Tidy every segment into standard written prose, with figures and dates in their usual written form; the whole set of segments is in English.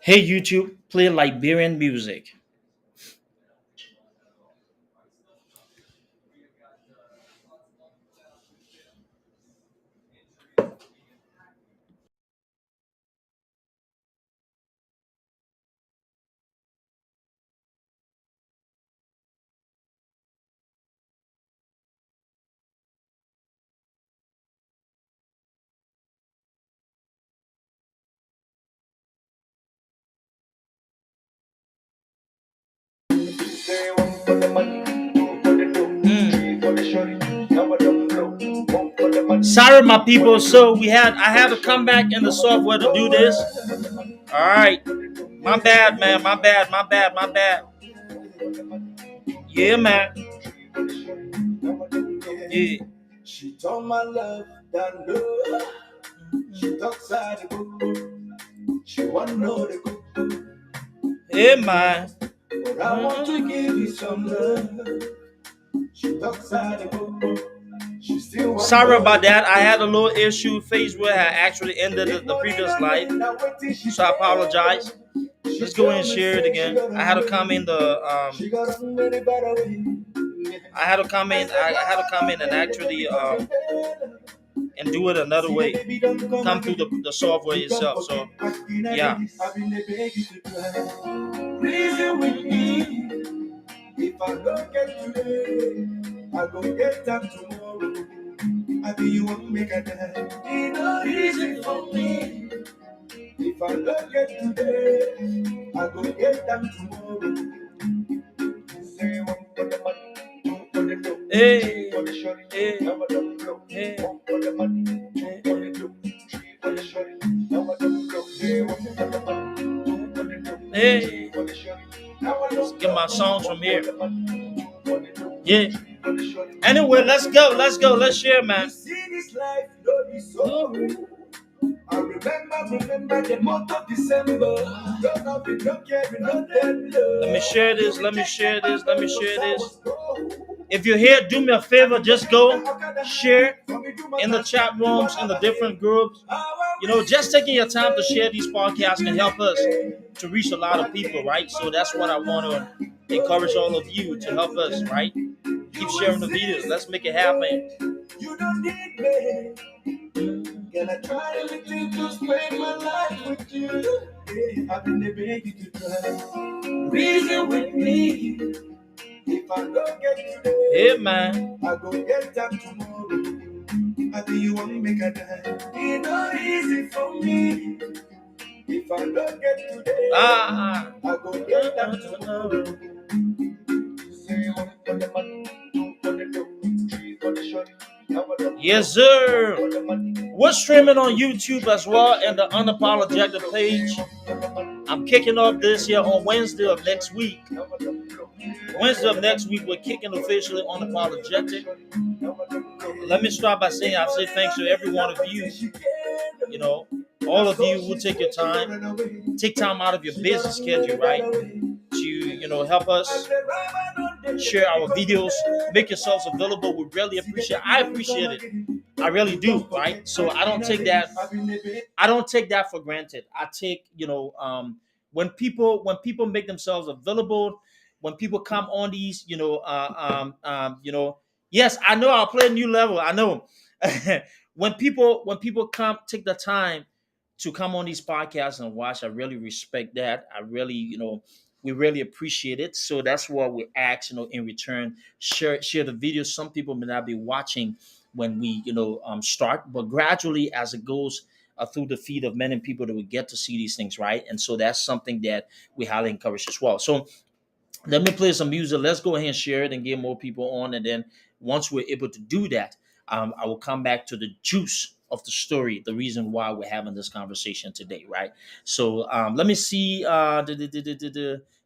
Hey YouTube, play Liberian music. Sorry, my people. So I had to come back in the software to do this. All right, my bad, man. My bad. Yeah, man. Yeah. She told my love that love. She talks out the book. She want know the book. Hey, man. But I want to give you some love. She talks out the book. Sorry about that. I had a little issue. Facebook had actually ended the previous live, so I apologize. Let's go and share it again. I had to come in I had to come in and actually and do it another way. Come through the software itself. So yeah. If I don't get today, I go get them tomorrow. I be you won't make a day. It's not easy for me. If I don't get today, I go get them tomorrow. Say one for the money, two for the dough, hey, for the shorty, hey, never don't blow. Hey, one for the money, two for the dough, three for the shorty, never don't blow. Say one for the money, two for the dough, hey, for the shorty. Let's get my songs from here. Yeah. Anyway, let's go. Let's share, man. I remember the month of December. Let me share this. If you're here, do me a favor. Just go share in the chat rooms, in the different groups. Just taking your time to share these podcasts can help us to reach a lot of people, right? So that's what I want to encourage all of you to help us, right? Keep sharing the videos. Let's make it happen. You don't need me. Can I try a little to spend my life with you? Yeah, I've been the baby to try. Reason with me. If I don't get today, hey man, I go get them tomorrow. I think you want make a die. It's not easy for me. If I don't get today, I go get them tomorrow. Say one for the money, two for the dough, three for the shorty. Yes, sir. We're streaming on YouTube as well and the Unapologetic page. I'm kicking off this here on Wednesday of next week. We're kicking officially Unapologetic. Let me start by saying I've said thanks to every one of you. All of you who take time out of your busy schedule, right? To help us share our videos, make yourselves available. I appreciate it. I really do, right? So I don't take that for granted. I take, when people make themselves available, when people come on these, yes, I know I'll play a new level. I know. when people come take the time to come on these podcasts and watch, I really respect that. I really, we really appreciate it. So that's what we ask, in return. Share the video. Some people may not be watching when we, start, but gradually as it goes through the feed of many people, that we get to see these things, right? And so that's something that we highly encourage as well. So let me play some music. Let's go ahead and share it and get more people on. And then once we're able to do that, I will come back to the juice of the story, the reason why we're having this conversation today, right? So let me see.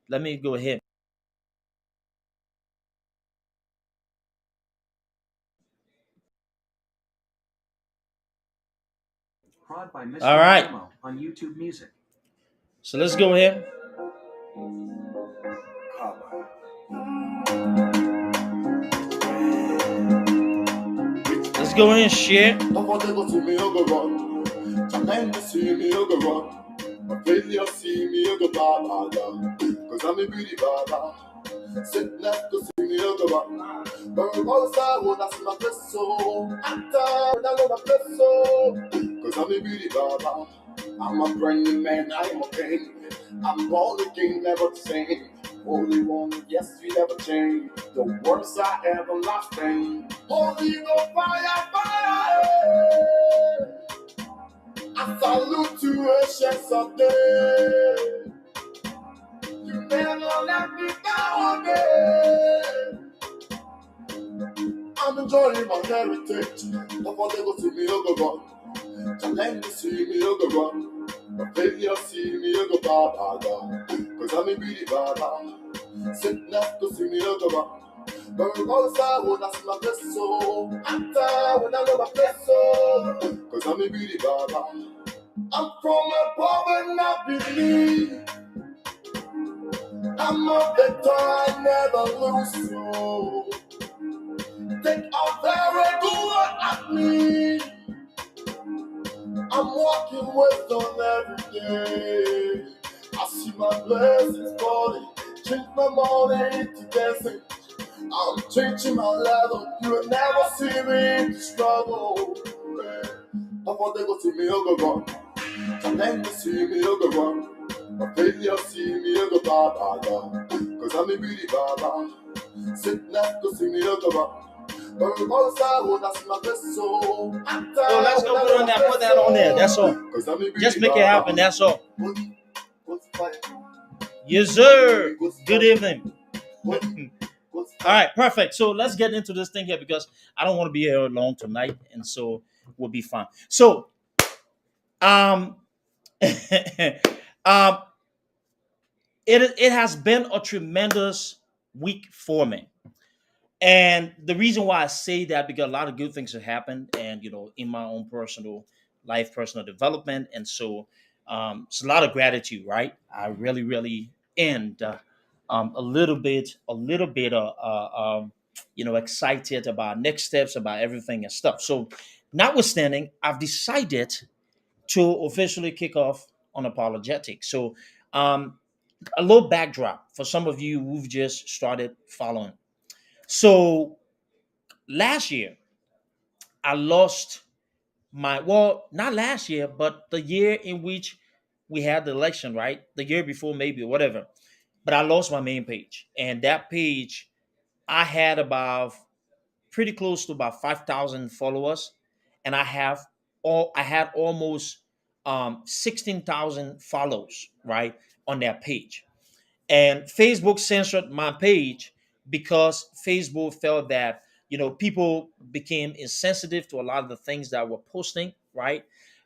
Let me go ahead. All right. On YouTube Music. So let's go ahead. Let's go ahead and share. My failure see me a go baba, cause I'm a beauty baba. Sit next to see me a go baba. But also, when I see my peso, after when I know my peso, cause I'm a beauty baba. I'm a brand new man, I'm a king. I'm born again, never the same. Holy one, yes, we never change. The worst I ever lost thing. Holy go fire, fire. I salute to ancients of day. You never let me down again. I'm enjoying my heritage. Nobody go see me, oh go run. Challenge to see me, oh go run. My failure see me, oh go baba. Cause I'm a beauty baba. Sit next to see me, oh go run. But also, when I see my peso. After when I know my peso. Cause I'm a beauty baba. I'm from a power not believe. I'm a victor, I never lose. So take a very good at me. I'm walking wisdom every day. I see my blessings falling, change my morning to dancing. I'm changing my level. You will never see me to struggle. I thought they go see me, oh go gone. And then you see me, oh go run. My failure see me, oh go baba. Cause I'm a beauty baba. Sit next to see me, oh go run. But also, when I see my best soul. So let's go put on that. Put that on there. That's all. Cause I'm a beauty Just make it happen. baba. That's all. Yes, sir. Good evening. All right, perfect. So let's get into this thing here because I don't want to be here long tonight, and so we'll be fine. So, um, um, it has been a tremendous week for me. And the reason why I say that because a lot of good things have happened, and in my own personal life, personal development, and so it's a lot of gratitude, right? I really, really, and a little bit, excited about next steps, about everything and stuff. So, notwithstanding, I've decided to officially kick off on apologetics. So, um, a little backdrop for some of you who've just started following. So last year I lost not last year, but the year in which we had the election, right? The year before, maybe, or whatever. But I lost my main page. And that page, I had about pretty close to about 5,000 followers. And I had almost 16,000 follows, right, on that page. And Facebook censored my page because Facebook felt that people became insensitive to a lot of the things that I were posting, right?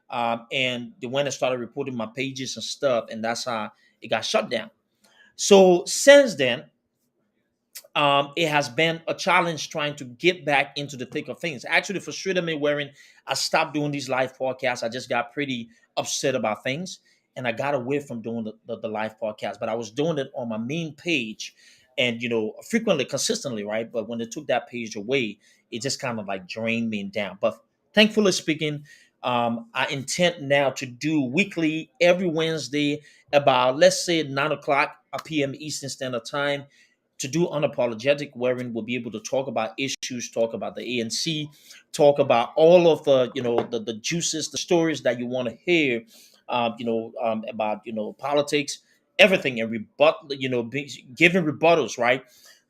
And they went and started reporting my pages and stuff, and that's how it got shut down. So since then, it has been a challenge trying to get back into the thick of things. Actually, frustrated me wherein I stopped doing these live podcasts. I just got pretty upset about things and I got away from doing the live podcast. But I was doing it on my main page and, frequently, consistently, right? But when they took that page away, it just kind of like drained me down. But thankfully speaking, I intend now to do weekly every Wednesday about, let's say, 9 o'clock p.m. Eastern Standard Time to do unapologetic, wherein we'll be able to talk about issues, talk about the ANC, talk about all of the juices, the stories that you want to hear, about politics, everything, and giving rebuttals, right,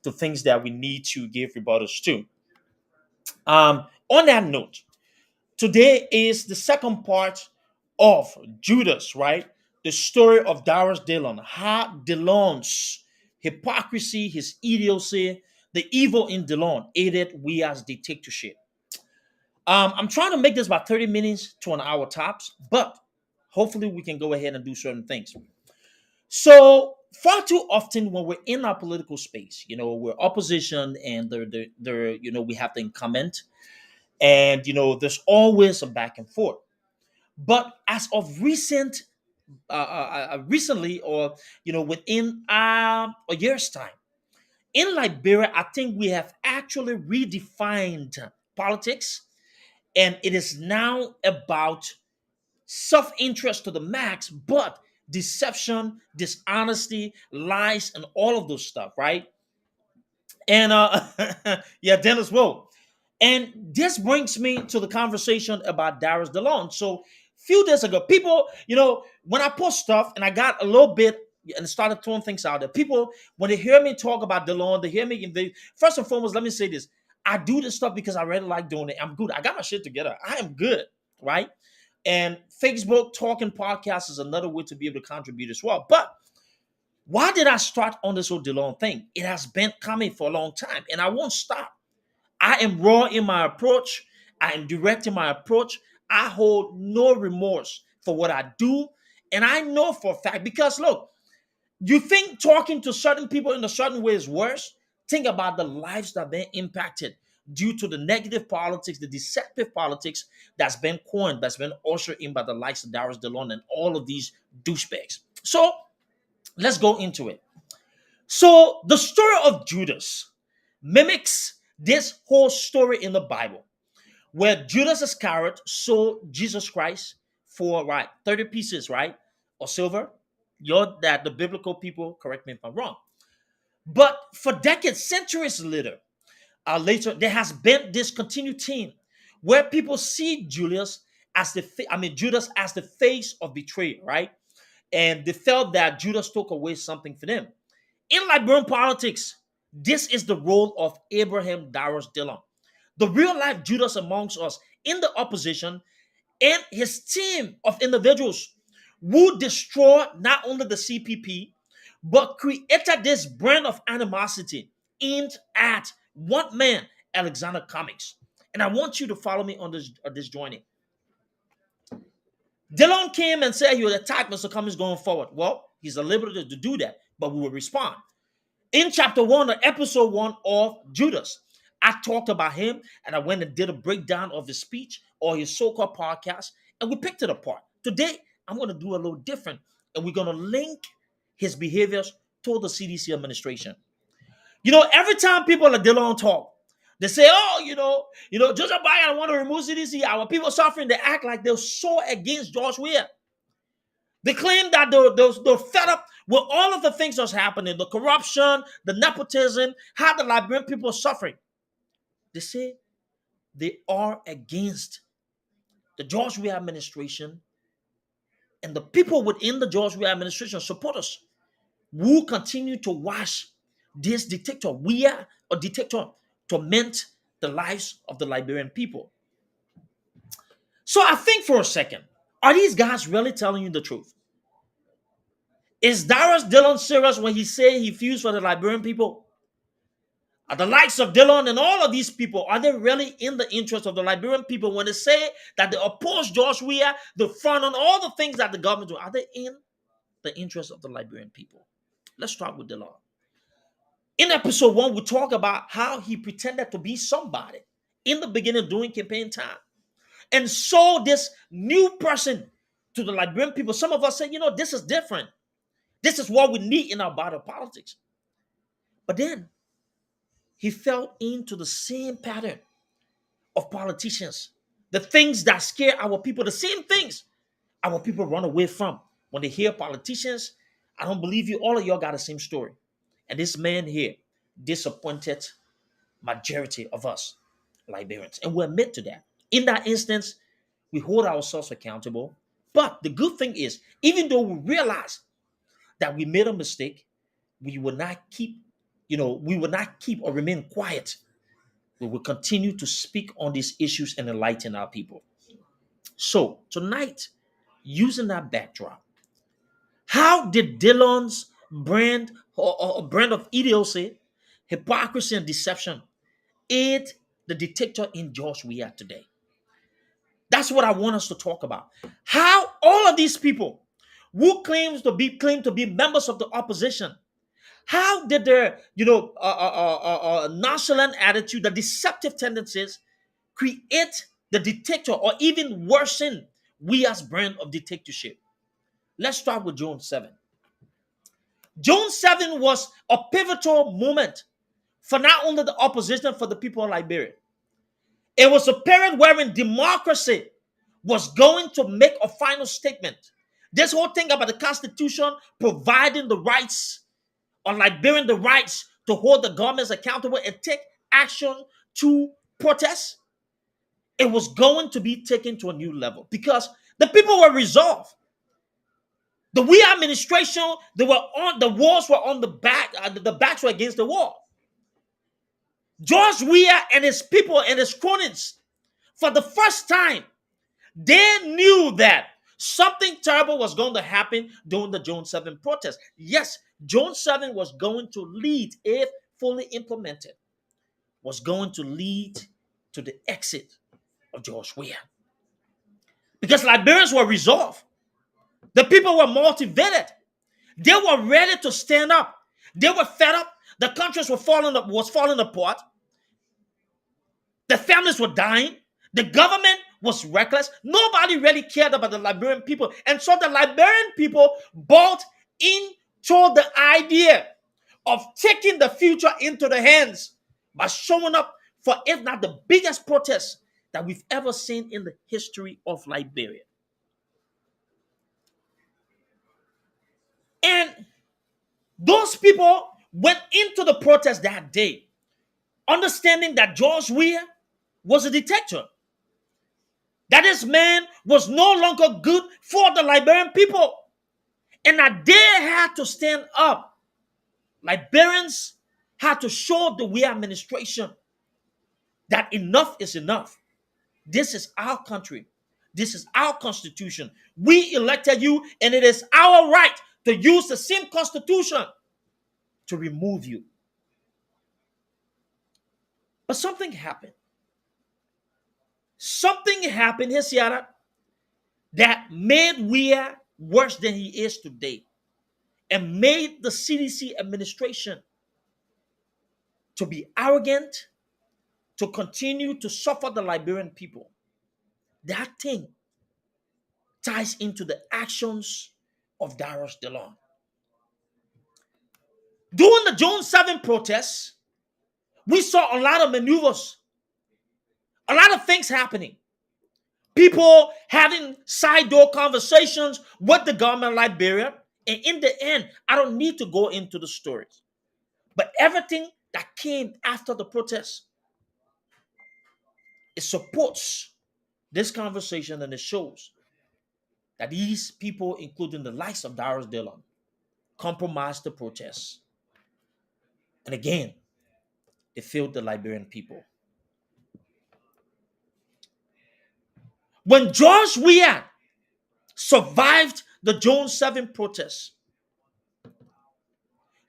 to things that we need to give rebuttals to. On that note, today is the second part of Judas, right? The story of Dillon, how Dillon's hypocrisy, his idiocy, the evil in Dillon aided Weah's dictatorship. I'm trying to make this about 30 minutes to an hour tops, but hopefully we can go ahead and do certain things. So far too often when we're in our political space, we're opposition and we have to comment and there's always a back and forth. But as of recently, or within a year's time, in Liberia, I think we have actually redefined politics, and it is now about self-interest to the max, but deception, dishonesty, lies, and all of those stuff, right? And yeah, Dennis Woe. And this brings me to the conversation about Darius Dillon. So few days ago, people, when I post stuff and I got a little bit and started throwing things out there, people, when they hear me talk about Dillon, they hear me, first and foremost, let me say this. I do this stuff because I really like doing it. I'm good. I got my shit together. I am good, right? And Facebook talking podcast is another way to be able to contribute as well. But why did I start on this whole Dillon thing? It has been coming for a long time, and I won't stop. I am raw in my approach. I am direct in my approach. I hold no remorse for what I do. And I know for a fact, because look, you think talking to certain people in a certain way is worse? Think about the lives that have been impacted due to the negative politics, the deceptive politics that's been coined, that's been ushered in by the likes of Darius Dillon and all of these douchebags. So let's go into it. So the story of Judas mimics this whole story in the Bible, where Judas Iscariot sold Jesus Christ for 30 pieces, right? Or silver. You're that the biblical people, correct me if I'm wrong. But for decades, centuries later, there has been this continued theme where people see Judas as the face of betrayal, right? And they felt that Judas took away something for them. In Liberian politics, this is the role of Abraham Darius Dillon, the real life Judas amongst us in the opposition, and his team of individuals who destroy not only the CPP, but created this brand of animosity aimed at one man, Alexander Cummings. And I want you to follow me on this journey. Dillon came and said he would attack Mr. Cummings going forward. Well, he's at liberty to do that, but we will respond. In chapter 1 or episode 1 of Judas, I talked about him and I went and did a breakdown of his speech or his so-called podcast, and we picked it apart. Today, I'm going to do a little different, and we're going to link his behaviors to the CDC administration. Every time people like Dillon talk, they say, "Oh, Joseph Biden want to remove CDC." Our people suffering, they act like they're so against George Weah. They claim that they're fed up with all of the things that's happening, the corruption, the nepotism, how the Liberian people are suffering. They say they are against the George Weah administration, and the people within the George Weah administration support us, who continue to watch this dictator, Weah, or dictator, torment the lives of the Liberian people. So I think for a second, are these guys really telling you the truth? Is Darius Dillon serious when he say he feels for the Liberian people? Are the likes of Dillon and all of these people, are they really in the interest of the Liberian people when they say that they oppose George Weah, the front on all the things that the government do? Are they in the interest of the Liberian people? Let's start with Dillon. In episode 1, we talk about how he pretended to be somebody in the beginning during campaign time and sold this new person to the Liberian people. Some of us say, this is different. This is what we need in our battle politics. But then he fell into the same pattern of politicians. The things that scare our people, the same things our people run away from. When they hear politicians, I don't believe you, all of y'all got the same story. And this man here disappointed majority of us Liberians. And we admit to that. In that instance, we hold ourselves accountable. But the good thing is, even though we realize that we made a mistake, we will not keep, we will not keep or remain quiet. We will continue to speak on these issues and enlighten our people. So tonight, using that backdrop, how did Dillon's brand or brand of idiocy, hypocrisy, and deception aid the dictator in George Weah today? That's what I want us to talk about. How all of these people who claim to be members of the opposition, how did their nonchalant attitude, the deceptive tendencies, create the dictator or even worsen Weah's brand of dictatorship? Let's start with June 7. June 7 was a pivotal moment for not only the opposition, for the people of Liberia. It was a period wherein democracy was going to make a final statement. This whole thing about the Constitution providing the rights or Liberian the rights to hold the governments accountable and take action to protest, it was going to be taken to a new level because the people were resolved. The Weah administration, they were on the walls were on the back, the backs were against the wall. George Weah and his people and his cronies, for the first time, they knew that something terrible was going to happen during the June 7 protest. Yes, June 7 was going to lead, if fully implemented, was going to lead to the exit of George Weah. Because Liberians were resolved. The people were motivated. They were ready to stand up. They were fed up. The countries was falling apart. The families were dying. The government was reckless. Nobody really cared about the Liberian people. And so the Liberian people bought into the idea of taking the future into their hands by showing up for, if not the biggest protest that we've ever seen in the history of Liberia. And those people went into the protest that day, understanding that George Weah was a dictator. That this man was no longer good for the Liberian people. And that they had to stand up. Liberians had to show the Weah administration that enough is enough. This is our country. This is our constitution. We elected you, and it is our right to use the same constitution to remove you. But something happened. Something happened, Hesiara, that made Weah worse than he is today and made the CDC administration to be arrogant, to continue to suffer the Liberian people. That thing ties into the actions of Dillon. During the June 7 protests, we saw a lot of maneuvers, a lot of things happening. People having side door conversations with the government of Liberia. And in the end, I don't need to go into the stories. But everything that came after the protest, it supports this conversation, and it shows that these people, including the likes of Dillon, compromised the protests. And again, they failed the Liberian people. When George Weah survived the June 7 protests,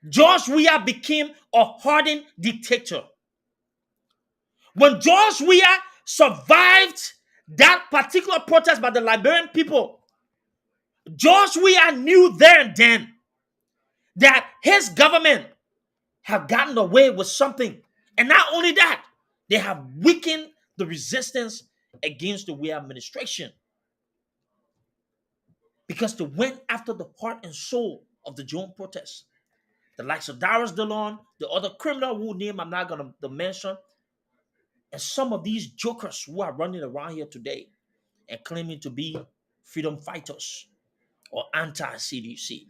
George Weah became a hardened dictator. When George Weah survived that particular protest by the Liberian people, George Weah knew there and then that his government have gotten away with something. And not only that, they have weakened the resistance against the Weah administration. Because they went after the heart and soul of the June protests. The likes of Dillon, the other criminal whose name I'm not going to mention, and some of these jokers who are running around here today and claiming to be freedom fighters or anti-CDC.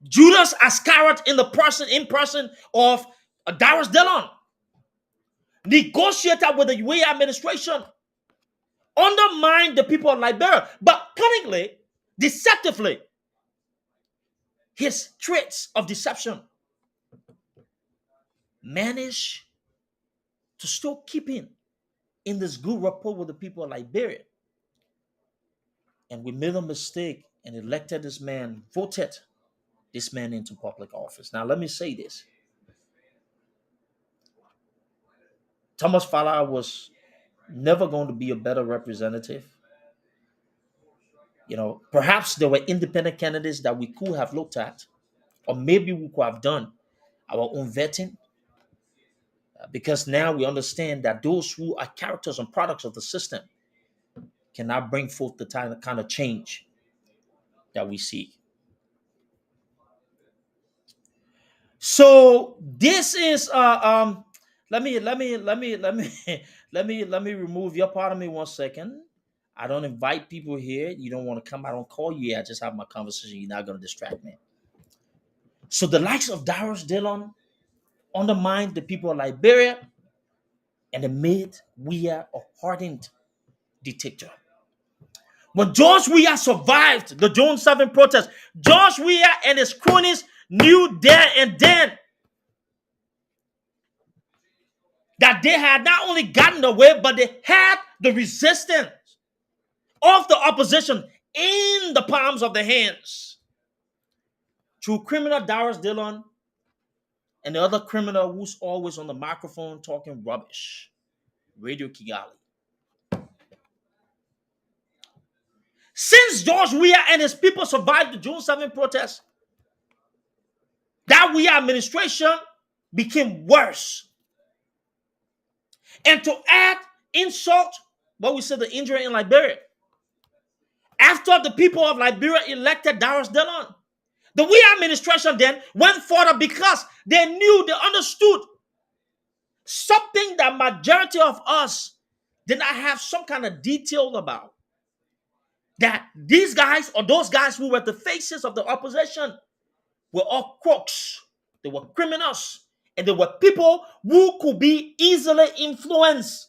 Judas Iscariot in person of Dillon negotiated with the Weah administration, undermined the people of Liberia, but cunningly, deceptively, his traits of deception managed to still keep in this good rapport with the people of Liberia. And we made a mistake and elected this man, voted this man into public office. Now, let me say this. Thomas Fala was never going to be a better representative. Perhaps there were independent candidates that we could have looked at, or maybe we could have done our own vetting, because now we understand that those who are characters and products of the system cannot bring forth the kind of change that we seek. So this is let me remove your part of me 1 second. I don't invite people here. You don't want to come. I don't call you here. I just have my conversation. You're not going to distract me. So the likes of Darius Dillon undermined the people of Liberia and they made Weah a hardened dictator. When George Weah survived the June 7 protest, George Weah and his cronies knew there and then that they had not only gotten away, but they had the resistance of the opposition in the palms of their hands. Through criminal Darius Dillon and the other criminal who's always on the microphone talking rubbish, Radio Kigali. Since George Weah and his people survived the June 7 protest, that Weah administration became worse. And to add insult, what we said, the injury in Liberia, after the people of Liberia elected Darius Dillon, the Weah administration then went further because they knew, they understood something that majority of us did not have some kind of detail about. That these guys or those guys who were the faces of the opposition were all crooks. They were criminals. And they were people who could be easily influenced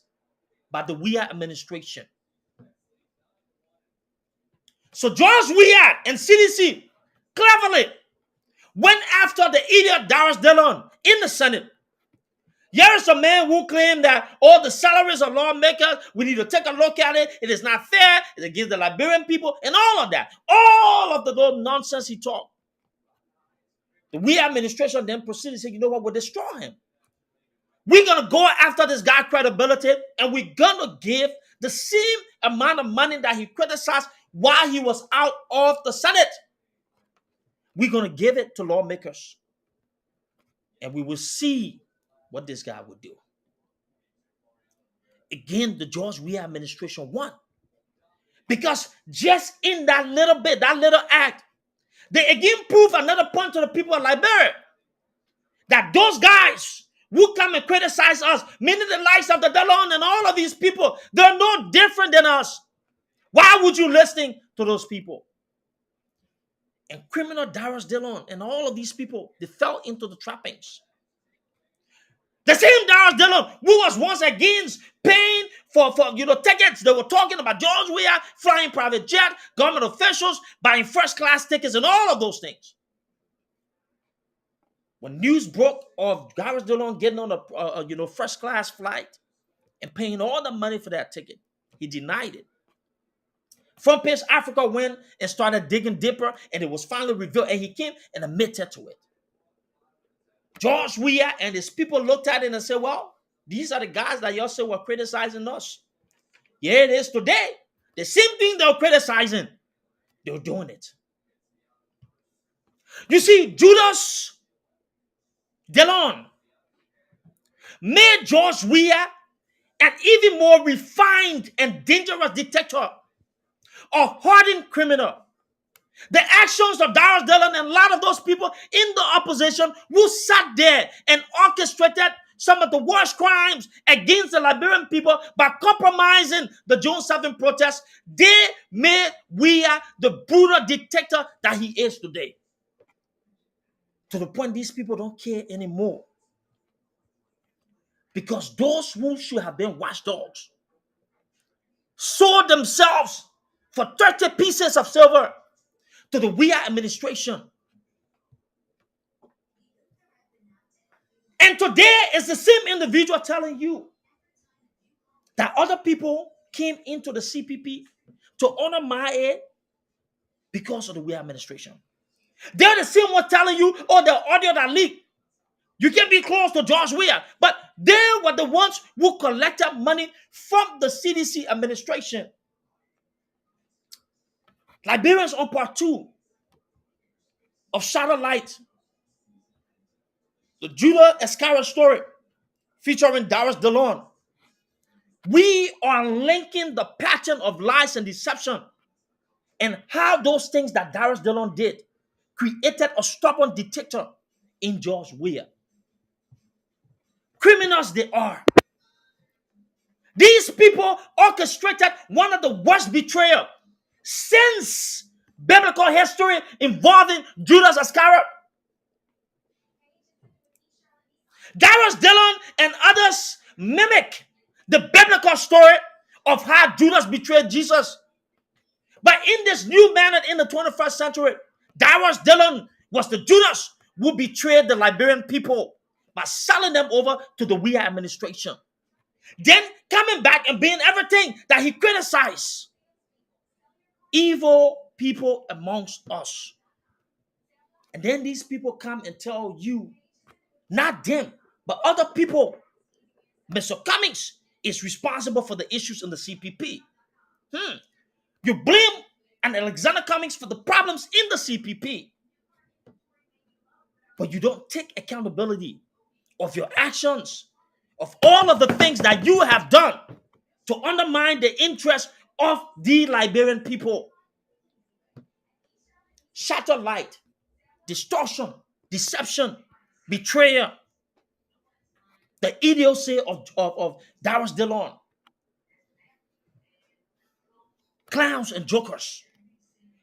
by the Weah administration. So George Weah and CDC cleverly went after the idiot Darius Dillon in the Senate. Here is a man who claimed that all the salaries of lawmakers, we need to take a look at it. It is not fair. It's against the Liberian people and all of that. All of the nonsense he talked. The Weah administration then proceeded to say, you know what, we'll destroy him. We're going to go after this guy's credibility and we're going to give the same amount of money that he criticized while he was out of the Senate. We're going to give it to lawmakers. And we will see what this guy would do. Again, the George Weah administration won. Because just in that little bit, that little act, they again prove another point to the people of Liberia. That those guys who come and criticize us, meaning the likes of the Dillon and all of these people, they're no different than us. Why would you listen to those people? And criminal Darius Dillon and all of these people, they fell into the trappings. The same Darius Dillon who was once against paying for tickets. They were talking about George Weah flying private jet, government officials buying first class tickets and all of those things. When news broke of Darius Dillon getting on a first class flight and paying all the money for that ticket, he denied it. Front Page Africa went and started digging deeper, and it was finally revealed, and he came and admitted to it. George Weah and his people looked at it and said, well, these are the guys that y'all say were criticizing us. Here it is today. The same thing they were criticizing, they were doing it. You see, Judas Dillon made George Weah an even more refined and dangerous dictator, a hardened criminal. The actions of Darius Dillon and a lot of those people in the opposition who sat there and orchestrated some of the worst crimes against the Liberian people by compromising the June 7 protests, they made Weah the brutal dictator that he is today. To the point these people don't care anymore. Because those who should have been watchdogs sold themselves for 30 pieces of silver to the Weah administration. And today is the same individual telling you that other people came into the CPP to honor my aid because of the Weah administration. They're the same one telling you, oh, the audio that leaked, you can be close to George Weah. But they were the ones who collected money from the CDC administration. Liberians on part 2 of Satellite, the Judah Iscariot story featuring Darius Dillon. We are linking the pattern of lies and deception and how those things that Darius Dillon did created a stubborn dictator in George Weah. Criminals they are. These people orchestrated one of the worst betrayal since biblical history involving Judas Iscariot. Dillon and others mimic the biblical story of how Judas betrayed Jesus. But in this new manner in the 21st century, Dillon was the Judas who betrayed the Liberian people by selling them over to the Weah administration. Then coming back and being everything that he criticized. Evil people amongst us. And then these people come and tell you, not them, but other people, Mr. Cummings is responsible for the issues in the CPP. You blame an Alexander Cummings for the problems in the CPP, but you don't take accountability of your actions, of all of the things that you have done to undermine the interest of the Liberian people. Shatter light, distortion, deception, betrayal, the idiocy of Dillon, clowns and jokers.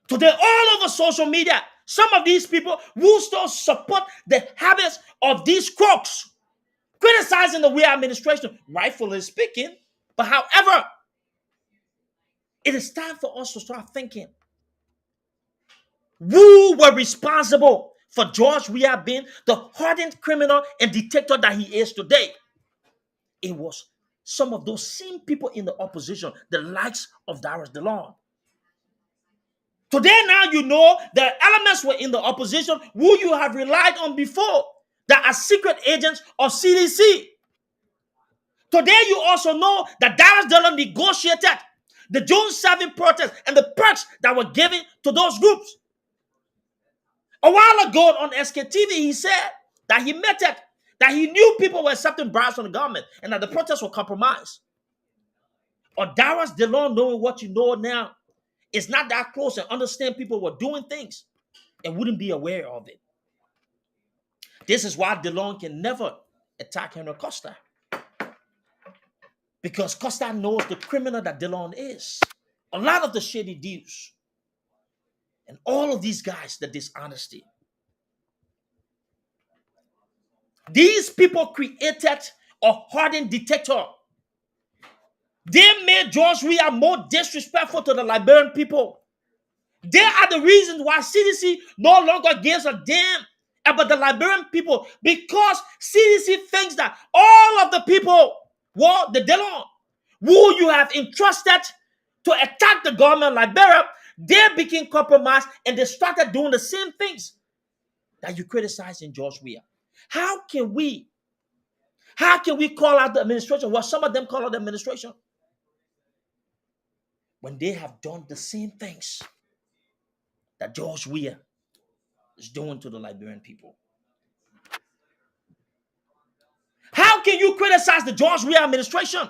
Today, all over social media, some of these people will still support the habits of these crooks, criticizing the Weah administration, rightfully speaking. But however, it is time for us to start thinking, who were responsible for George Weah being the hardened criminal and dictator that he is today? It was some of those same people in the opposition, the likes of Dillon. Today, now you know the elements were in the opposition who you have relied on before that are secret agents of CDC. Today, you also know that Dillon negotiated the June 7 protest and the perks that were given to those groups. A while ago on SKTV, he said that he met it, that he knew people were accepting bribes from the government and that the protests were compromised. Or Dillon, knowing what you know now, is not that close and understand people were doing things and wouldn't be aware of it. This is why Dillon can never attack Henry Costa. Because Costa knows the criminal that Dillon is. A lot of the shady deals. And all of these guys, the dishonesty. These people created a hardened dictator. They made George Weah more disrespectful to the Liberian people. They are the reasons why CDC no longer gives a damn about the Liberian people, because CDC thinks that all of the people, well, the Dillon, who you have entrusted to attack the government of Liberia, they became compromised and they started doing the same things that you criticize in George Weah. How can we call out the administration? Well, some of them call out the administration when they have done the same things that George Weah is doing to the Liberian people. How can you criticize the George Weah administration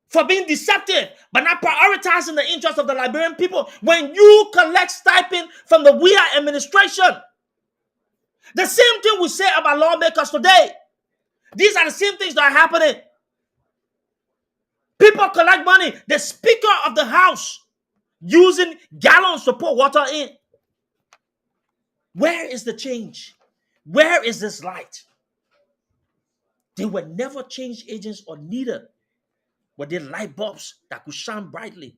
for being deceptive but not prioritizing the interests of the Liberian people when you collect stipend from the Weah administration? The same thing we say about lawmakers today. These are the same things that are happening. People collect money. The Speaker of the House using gallons to pour water in. Where is the change? Where is this light? They were never change agents, or neither were they light bulbs that could shine brightly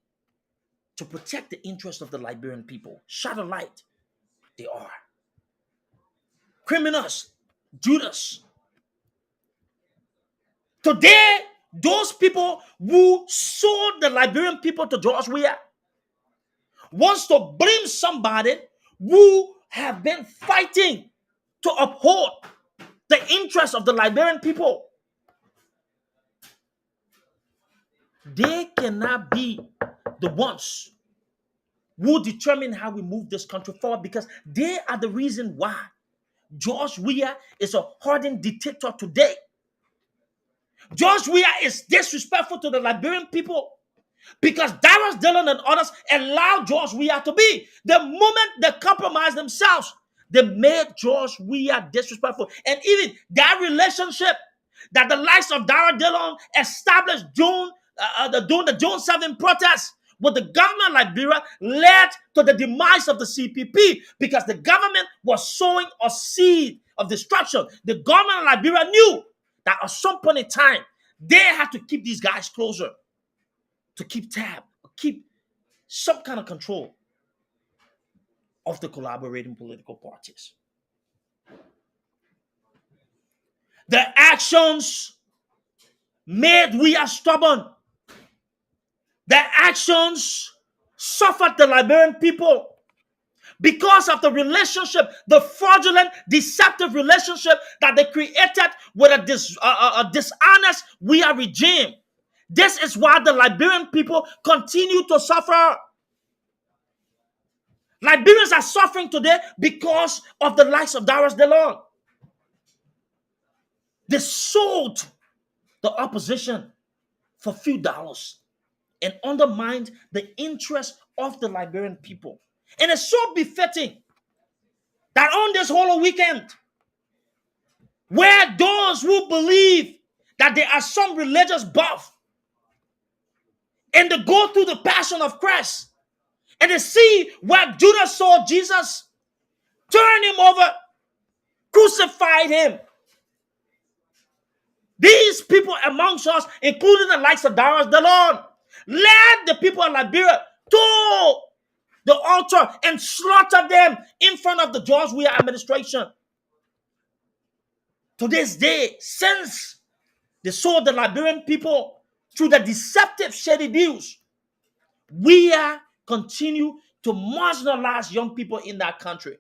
to protect the interests of the Liberian people. Shadow light, they are. Criminals, Judas. Today, those people who sold the Liberian people to George Weah wants to blame somebody who have been fighting to uphold the interests of the Liberian people. They cannot be the ones who determine how we move this country forward, because they are the reason why George Weah is a hardened dictator today. George Weah is disrespectful to the Liberian people because Dillon and others allowed George Weah to be. The moment they compromised themselves, they made George Weah disrespectful. And even that relationship that the likes of Dillon established during the June 7 protests with the government of Liberia led to the demise of the CPP because the government was sowing a seed of destruction. The government of Liberia knew that at some point in time, they had to keep these guys closer, to keep tab, keep some kind of control of the collaborating political parties. The actions made Weah stubborn. The actions suffered the Liberian people because of the relationship, the fraudulent, deceptive relationship that they created with a dishonest Weah regime. This is why the Liberian people continue to suffer. Liberians are suffering today because of the likes of Dillon. They sold the opposition for few dollars and undermined the interest of the Liberian people. And it's so befitting that on this whole weekend, where those who believe that there are some religious buff and they go through the passion of Christ and they see where Judas saw Jesus, turn him over, crucified him. These people amongst us, including the likes of Dillon, led the people of Liberia to the altar and slaughtered them in front of the George Weah administration. To this day, since they sold the Liberian people through the deceptive shady deals, we continue to marginalize young people in that country.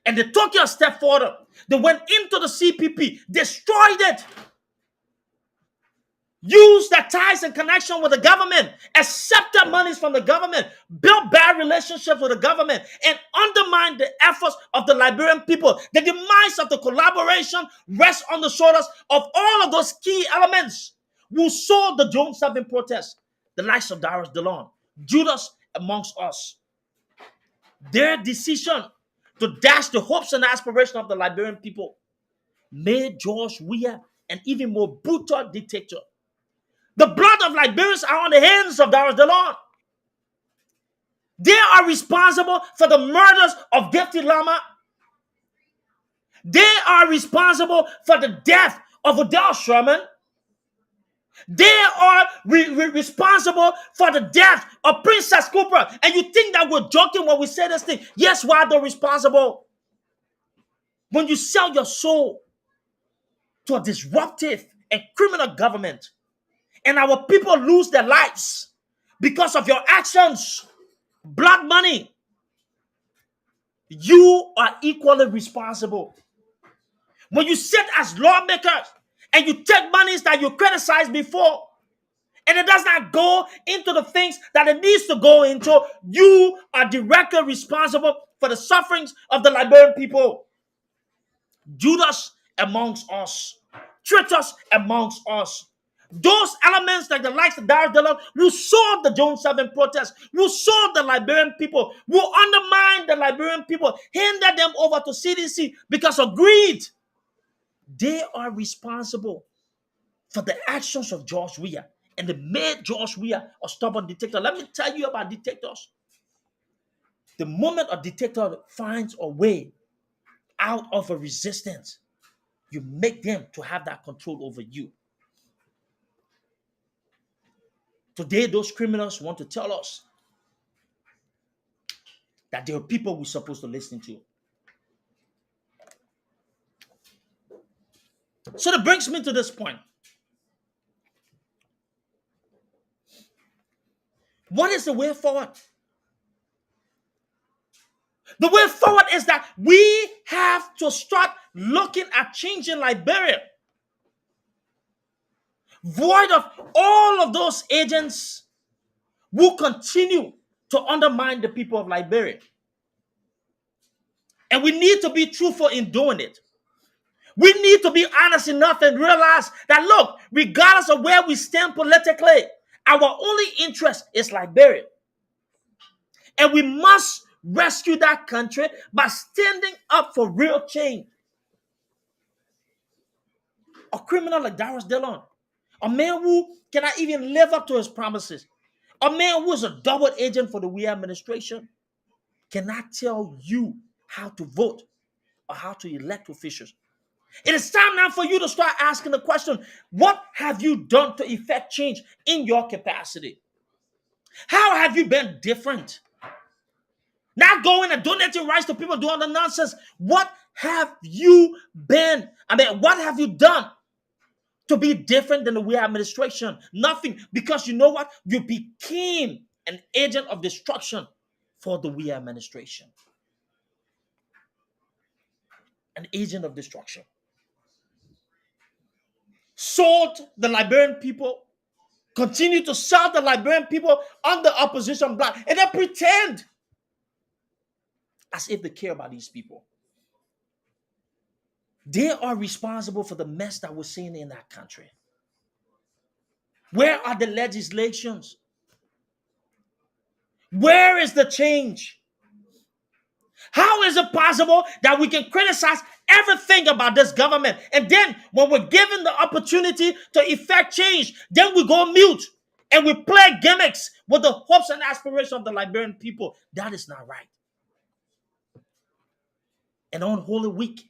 And they took it a step further. They went into the CPP, destroyed it, used their ties and connection with the government, accepted monies from the government, built bad relationships with the government, and undermined the efforts of the Liberian people. The demise of the collaboration rests on the shoulders of all of those key elements who saw the June 7 protest, the likes of Dillon, Judas amongst us. Their decision to dash the hopes and aspirations of the Liberian people made George Weah an even more brutal dictator. The blood of Liberians are on the hands of Dillon. They are responsible for the murders of Deputy Lama. They are responsible for the death of Odell Sherman. They are responsible for the death of Princess Cooper. And you think that we're joking when we say this thing? Yes, why they're responsible? When you sell your soul to a disruptive and criminal government, and our people lose their lives because of your actions, blood money, you are equally responsible. When you sit as lawmakers and you take monies that you criticized before, and it does not go into the things that it needs to go into, you are directly responsible for the sufferings of the Liberian people. Judas amongst us, traitors amongst us. Those elements like the likes of Dillon who saw the June 7 protest, who saw the Liberian people, who undermined the Liberian people, handed them over to CDC because of greed. They are responsible for the actions of George Weah, and they made George Weah a stubborn dictator. Let me tell you about dictators. The moment a dictator finds a way out of a resistance, you make them to have that control over you. Today, those criminals want to tell us that there are people we're supposed to listen to. So that brings me to this point. What is the way forward? The way forward is that we have to start looking at changing Liberia, void of all of those agents who continue to undermine the people of Liberia. And we need to be truthful in doing it. We need to be honest enough and realize that, look, regardless of where we stand politically, our only interest is Liberia. And we must rescue that country by standing up for real change. A criminal like Dillon, a man who cannot even live up to his promises, a man who is a double agent for the Weah administration, cannot tell you how to vote or how to elect officials. It is time now for you to start asking the question, what have you done to effect change in your capacity? How have you been different? Not going and donating rights to people doing the nonsense. What have you been? What have you done to be different than the Weah administration? Nothing. Because you know what? You became an agent of destruction for the Weah administration. An agent of destruction. Sold the Liberian people, continue to sell the Liberian people on the opposition bloc, and then pretend as if they care about these people. They are responsible for the mess that we're seeing in that country. Where are the legislations? Where is the change? How is it possible that we can criticize everything about this government, and then when we're given the opportunity to effect change, then we go mute and we play gimmicks with the hopes and aspirations of the Liberian people? That is not right. And on Holy Week,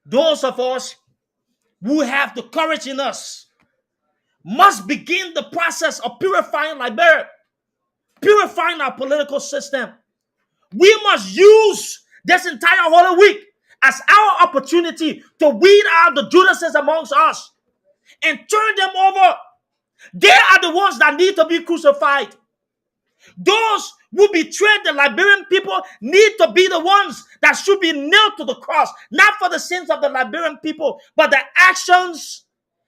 those of us who have the courage in us must begin the process of purifying Liberia, purifying our political system. We must use this entire Holy Week as our opportunity to weed out the Judases amongst us and turn them over. They are the ones that need to be crucified. Those who betrayed the Liberian people need to be the ones that should be nailed to the cross, not for the sins of the Liberian people, but the actions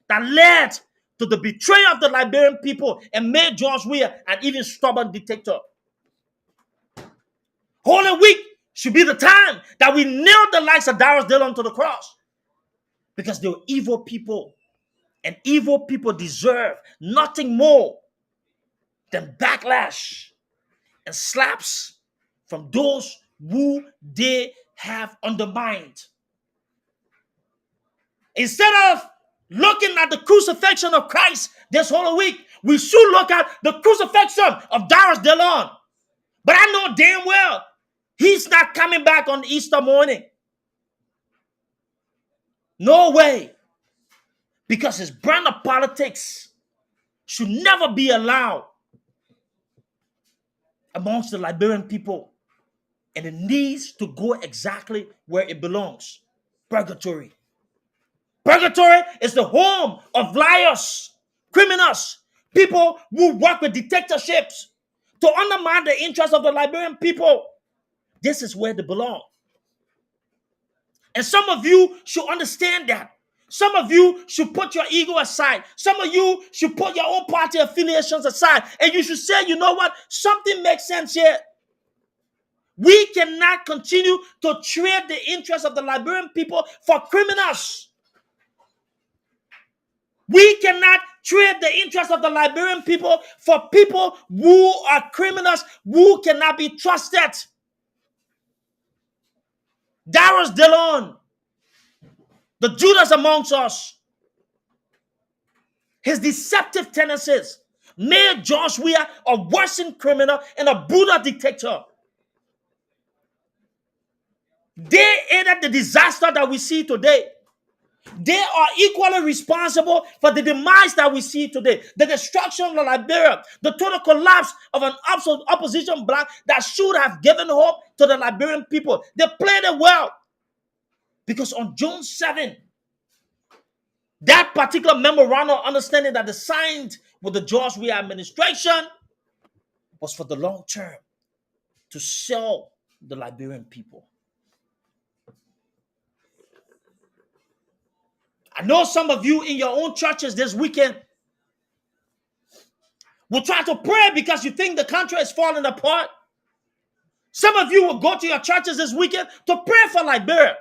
that led to the betrayal of the Liberian people and made George Weah an even stubborn dictator. Holy Week should be the time that we nail the likes of Dillon to the cross, because they were evil people, and evil people deserve nothing more than backlash and slaps from those who they have undermined. Instead of looking at the crucifixion of Christ this whole week, we should look at the crucifixion of Dillon. But I know damn well he's not coming back on Easter morning. No way. Because his brand of politics should never be allowed amongst the Liberian people. And it needs to go exactly where it belongs. Purgatory. Purgatory is the home of liars, criminals, people who work with dictatorships to undermine the interests of the Liberian people. This is where they belong. And some of you should understand that. Some of you should put your ego aside. Some of you should put your own party affiliations aside. And you should say, you know what? Something makes sense here. We cannot continue to trade the interests of the Liberian people for criminals. We cannot trade the interests of the Liberian people for people who are criminals, who cannot be trusted. Dillon, the Judas amongst us, his deceptive tendencies made George Weah a worsened criminal and a brutal dictator. They aided the disaster that we see today. They are equally responsible for the demise that we see today. The destruction of Liberia, the total collapse of an opposition bloc that should have given hope to the Liberian people. They played it well. Because on June 7th, that particular memorandum of understanding that they signed with the George Weah administration was for the long term to sell the Liberian people. I know some of you in your own churches this weekend will try to pray because you think the country is falling apart. Some of you will go to your churches this weekend to pray for Liberia,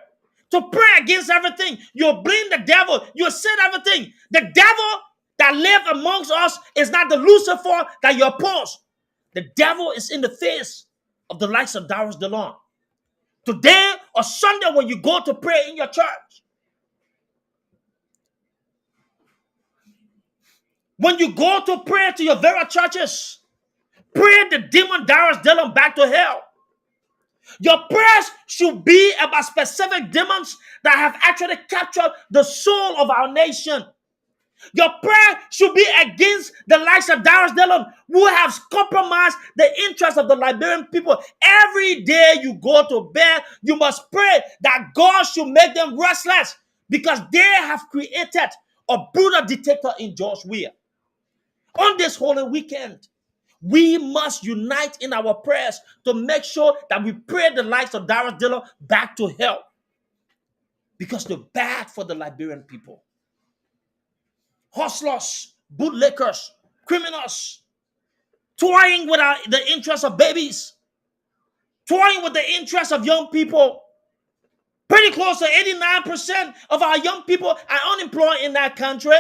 to pray against everything. You'll blame the devil. You'll say everything. The devil that lives amongst us is not the Lucifer that you oppose. The devil is in the face of the likes of Dillon. Today or Sunday when you go to pray in your church, When you go to pray to your very churches, pray the demon Dillon back to hell. Your prayers should be about specific demons that have actually captured the soul of our nation. Your prayer should be against the likes of Dillon, who have compromised the interests of the Liberian people. Every day you go to bed, you must pray that God should make them restless because they have created a brutal dictator in George Weah. On this holy weekend, we must unite in our prayers to make sure that we pray the likes of Dillon back to hell because they're bad for the Liberian people. Hustlers, bootlickers, criminals, toying with the interests of babies, toying with the interests of young people. Pretty close to 89% of our young people are unemployed in that country.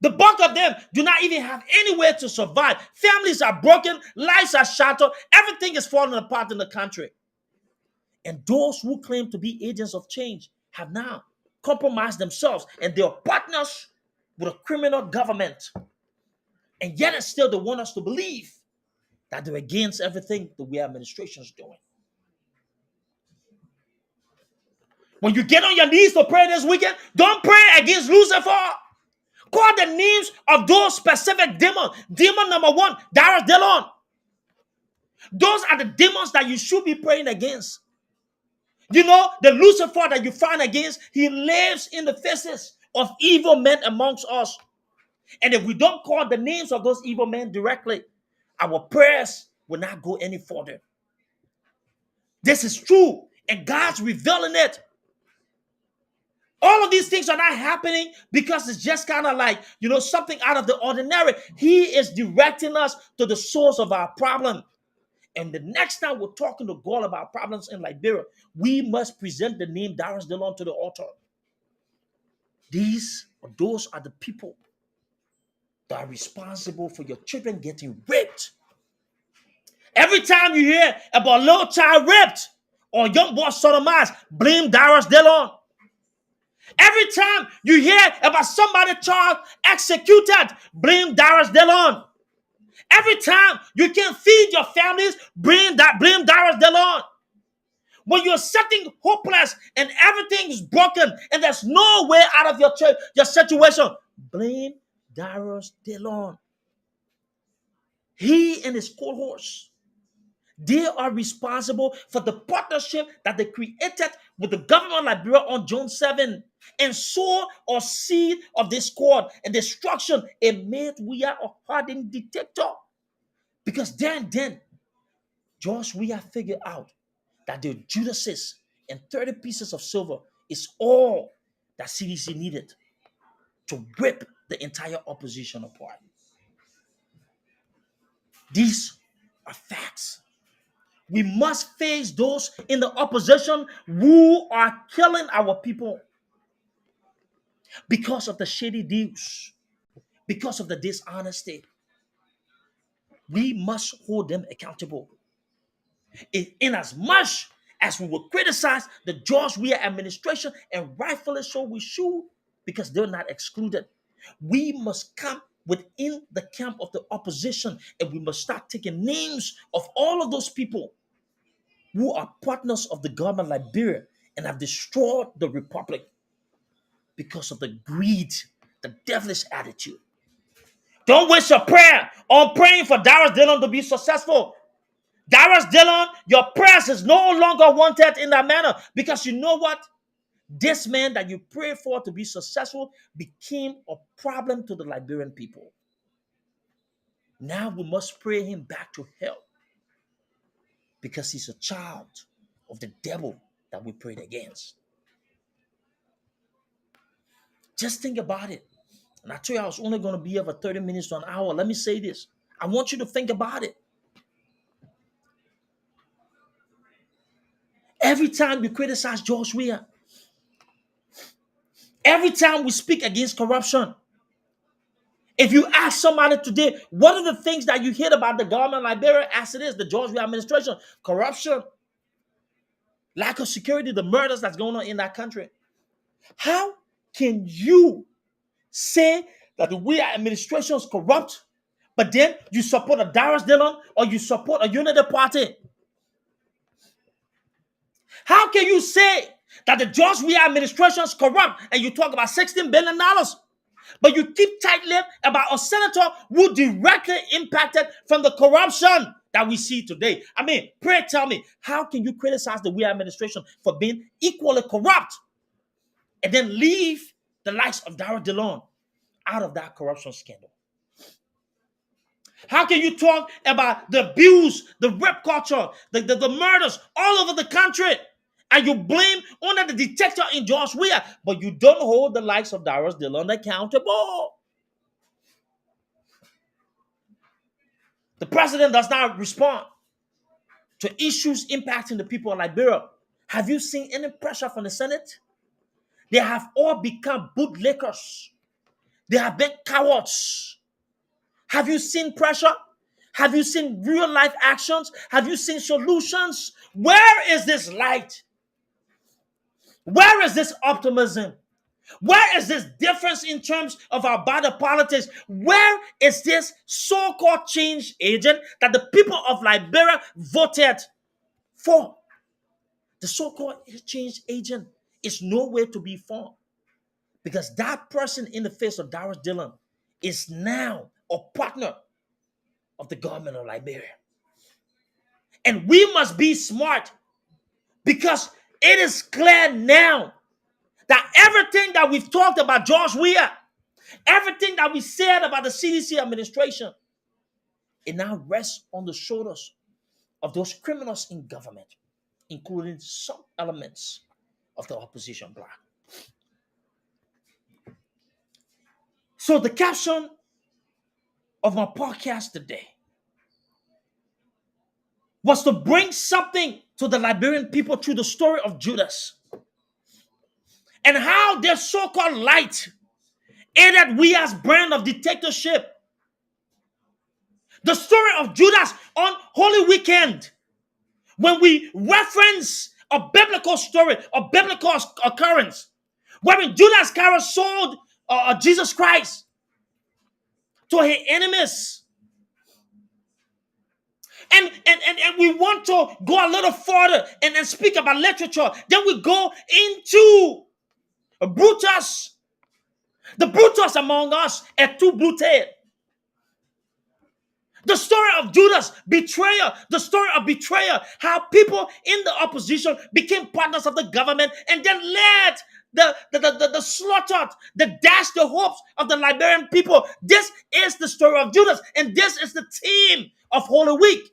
The bulk of them do not even have anywhere to survive. Families are broken, lives are shattered, everything is falling apart in the country. And those who claim to be agents of change have now compromised themselves and they are partners with a criminal government. And yet and still they want us to believe that they're against everything the Weah administration is doing. When you get on your knees to pray this weekend, don't pray against Lucifer. Call the names of those specific demons. Demon number one, Dillon. Those are the demons that you should be praying against. You know, the Lucifer that you find against, he lives in the faces of evil men amongst us. And if we don't call the names of those evil men directly, our prayers will not go any further. This is true, and God's revealing it. All of these things are not happening because it's just kind of like, something out of the ordinary. He is directing us to the source of our problem. And the next time we're talking to God about problems in Liberia, we must present the name Dillon to the altar. Those are the people that are responsible for your children getting raped. Every time you hear about a little child raped or young boy sodomized, blame Dillon. Every time you hear about somebody's child executed, blame Dillon. Every time you can't feed your families, blame Dillon. When you're sitting hopeless and everything is broken and there's no way out of your situation, blame Dillon. He and his cohorts, they are responsible for the partnership that they created with the government of Liberia on June 7 and sow a seed of discord and destruction and made Weah a hardened dictator. Because then George Weah figured out that the Judases and 30 pieces of silver is all that CDC needed to rip the entire opposition apart. These are facts. We must face those in the opposition who are killing our people because of the shady deals, because of the dishonesty. We must hold them accountable. In as much as we will criticize the George Weah administration, and rightfully so we should, because they're not excluded, we must come within the camp of the opposition and we must start taking names of all of those people who are partners of the government of Liberia and have destroyed the republic because of the greed, the devilish attitude. Don't waste your prayer on praying for Dillon to be successful. Dillon, your prayers is no longer wanted in that manner because you know what? This man that you prayed for to be successful became a problem to the Liberian people. Now we must pray him back to hell because he's a child of the devil that we prayed against. Just think about it. And I told you I was only going to be here for 30 minutes to an hour. Let me say this. I want you to think about it. Every time you criticize George Weah, every time we speak against corruption, if you ask somebody today, what are the things that you hear about the government of Liberia as it is, the George Weah administration? Corruption, lack of security, the murders that's going on in that country. How can you say that the Weah administration is corrupt, but then you support a Darius Dillon or you support a unity party. How can you say that the George Weah administration is corrupt and you talk about $16 billion, but you keep tight-lipped about a senator who directly impacted from the corruption that we see today? I mean, pray tell me, how can you criticize the Weah administration for being equally corrupt and then leave the likes of Dara Dillon out of that corruption scandal? How can you talk about the abuse, the rape culture, the murders all over the country, and you blame only the detector in George Weah, but you don't hold the likes of Darius Dillon accountable? The president does not respond to issues impacting the people of Liberia. Have you seen any pressure from the Senate? They have all become bootlickers. They have been cowards. Have you seen pressure? Have you seen real life actions? Have you seen solutions? Where is this light? Where is this optimism? Where is this difference in terms of our body politics? Where is this so-called change agent that the people of Liberia voted for? The so-called change agent is nowhere to be found because that person in the face of Darius Dillon is now a partner of the government of Liberia. And we must be smart because it is clear now that everything that we've talked about George Weah, everything that we said about the CDC administration, it now rests on the shoulders of those criminals in government, including some elements of the opposition bloc. So the caption of my podcast today was to bring something to the Liberian people through the story of Judas and how their so-called light aided Weah's brand of dictatorship. The story of Judas on Holy Weekend, when we reference a biblical story, a biblical occurrence, wherein Judas Iscariot sold Jesus Christ to his enemies. And we want to go a little further and speak about literature. Then we go into Brutus. The Brutus among us, et tu Brute. The story of Judas, betrayal, the story of betrayal, how people in the opposition became partners of the government and then led the slaughtered, the dashed the hopes of the Liberian people. This is the story of Judas, and this is the theme of Holy Week.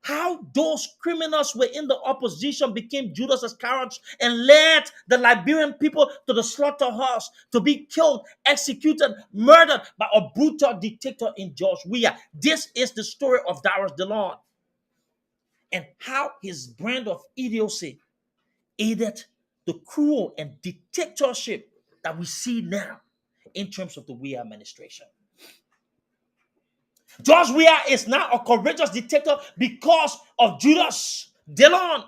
How those criminals were in the opposition became Judas Iscariot and led the Liberian people to the slaughterhouse to be killed, executed, murdered by a brutal dictator in George Weah. This is the story of Darius Dillon and how his brand of idiocy aided the cruel and dictatorship that we see now in terms of the Weah administration. George Weah is now a courageous dictator because of Judas Dillon.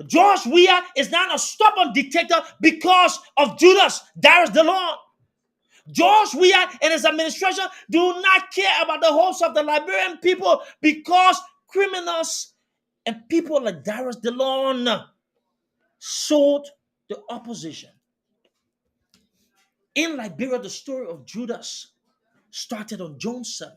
George Weah is now a stubborn dictator because of Judas Darius Dillon. George Weah and his administration do not care about the hopes of the Liberian people because criminals and people like Darius Dillon sold the opposition. In Liberia, the story of Judas started on June 7th.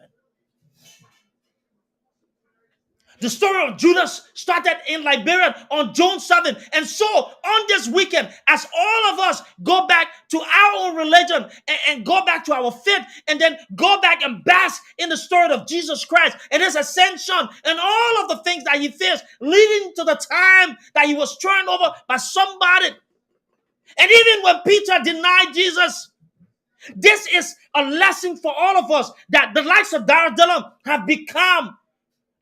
The story of Judas started in Liberia on June 7th. And so on this weekend, as all of us go back to our own religion and go back to our faith and then go back and bask in the story of Jesus Christ and his ascension and all of the things that he faced leading to the time that he was turned over by somebody. And even when Peter denied Jesus, this is a lesson for all of us that the likes of Dara Dillon have become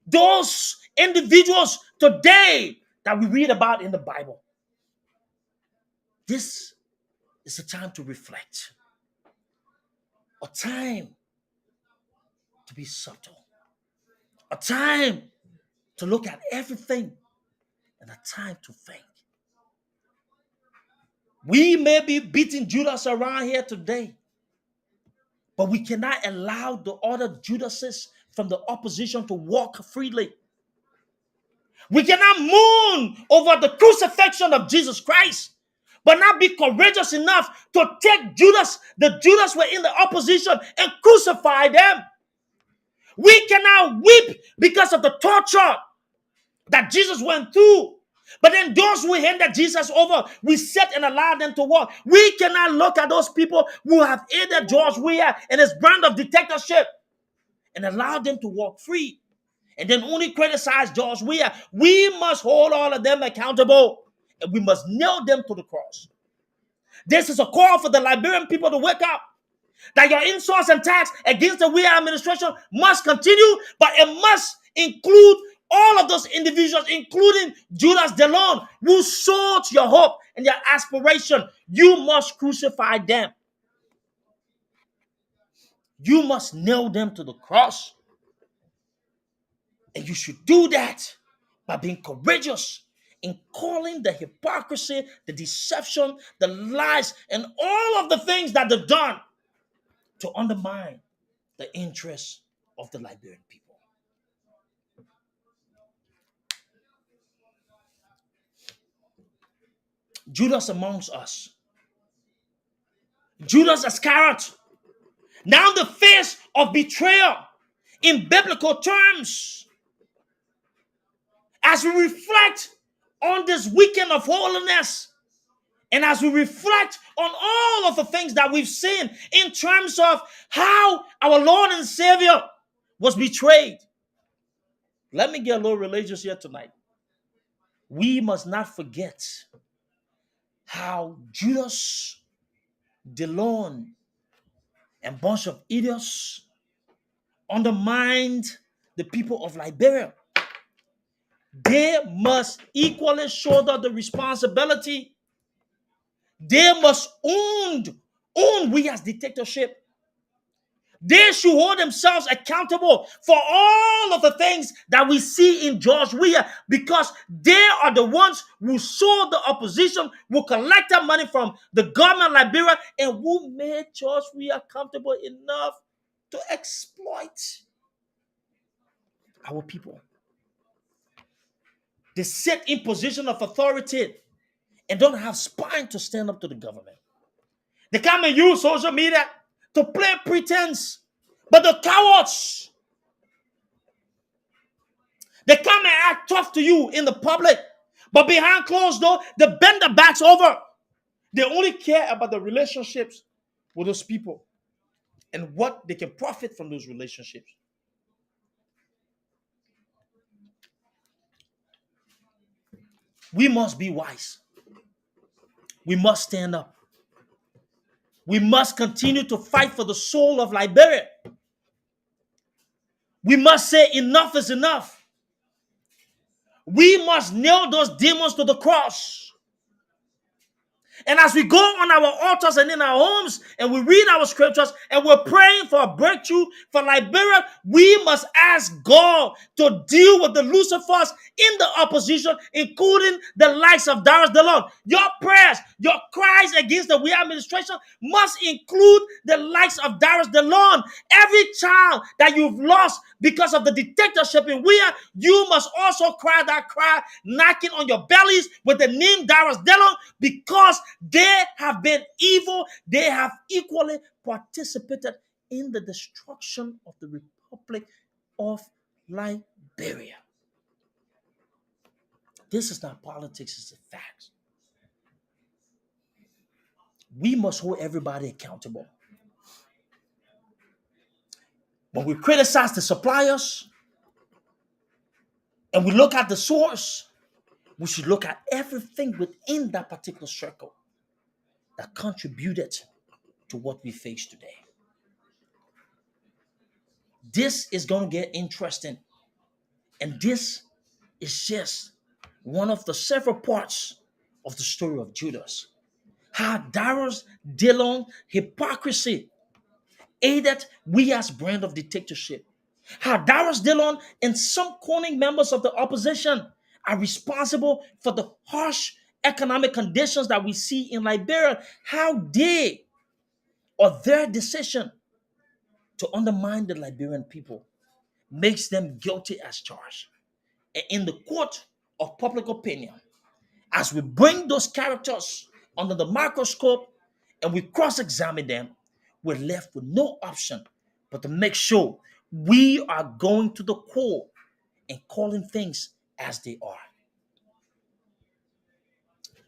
those individuals today that we read about in the Bible. This is a time to reflect, a time to be subtle, a time to look at everything, and a time to think. We may be beating Judas around here today, But we cannot allow the other Judases from the opposition to walk freely. We cannot mourn over the crucifixion of Jesus Christ, but not be courageous enough to take Judas, the Judas were in the opposition, and crucify them. We cannot weep because of the torture that Jesus went through. But then those who handed Jesus over, we set and allow them to walk. We cannot look at those people who have aided George Weah and his brand of dictatorship and allow them to walk free. And then only criticize George Weah. We must hold all of them accountable. And we must nail them to the cross. This is a call for the Liberian people to wake up. That your insults and attacks against the Weah administration must continue, but it must include all of those individuals, including Judas Dillon, who sold your hope and your aspiration. You must crucify them. You must nail them to the cross. And you should do that by being courageous in calling the hypocrisy, the deception, the lies, and all of the things that they've done to undermine the interests of the Liberian people. Judas amongst us. Judas Iscariot. Now the face of betrayal in biblical terms. As we reflect on this weekend of holiness, and as we reflect on all of the things that we've seen in terms of how our Lord and Savior was betrayed, let me get a little religious here tonight. We must not forget how Judas, Dillon, and a bunch of idiots undermined the people of Liberia. They must equally shoulder the responsibility. They must own Weah's dictatorship. They should hold themselves accountable for all of the things that we see in George Weah, because they are the ones who sold the opposition, who collected money from the government of Liberia, and who made George Weah comfortable enough to exploit our people. They sit in position of authority and don't have spine to stand up to the government. They come and use social media to play pretense. But the cowards, they come and act tough to you in the public. But behind closed door, they bend their backs over. They only care about the relationships with those people and what they can profit from those relationships. We must be wise. We must stand up. We must continue to fight for the soul of Liberia. We must say enough is enough. We must nail those demons to the cross. And as we go on our altars and in our homes and we read our scriptures and we're praying for a breakthrough for Liberia, we must ask God to deal with the Lucifers in the opposition, including the likes of Dillon. Your prayers, your cries against the Weah administration must include the likes of Dillon. Every child that you've lost because of the dictatorship in Weah, you must also cry that cry, knocking on your bellies with the name Dillon, because they have been evil. They have equally participated in the destruction of the Republic of Liberia. This is not politics, it's a fact. We must hold everybody accountable. When we criticize the suppliers and we look at the source, we should look at everything within that particular circle that contributed to what we face today. This is going to get interesting. And this is just one of the several parts of the story of Judas. How Dillon hypocrisy aided Weah's brand of dictatorship. How Dillon and some corning members of the opposition are responsible for the harsh economic conditions that we see in Liberia. How they or their decision to undermine the Liberian people makes them guilty as charged. And in the court of public opinion, as we bring those characters under the microscope and we cross examine them, we're left with no option but to make sure we are going to the core and calling things as they are.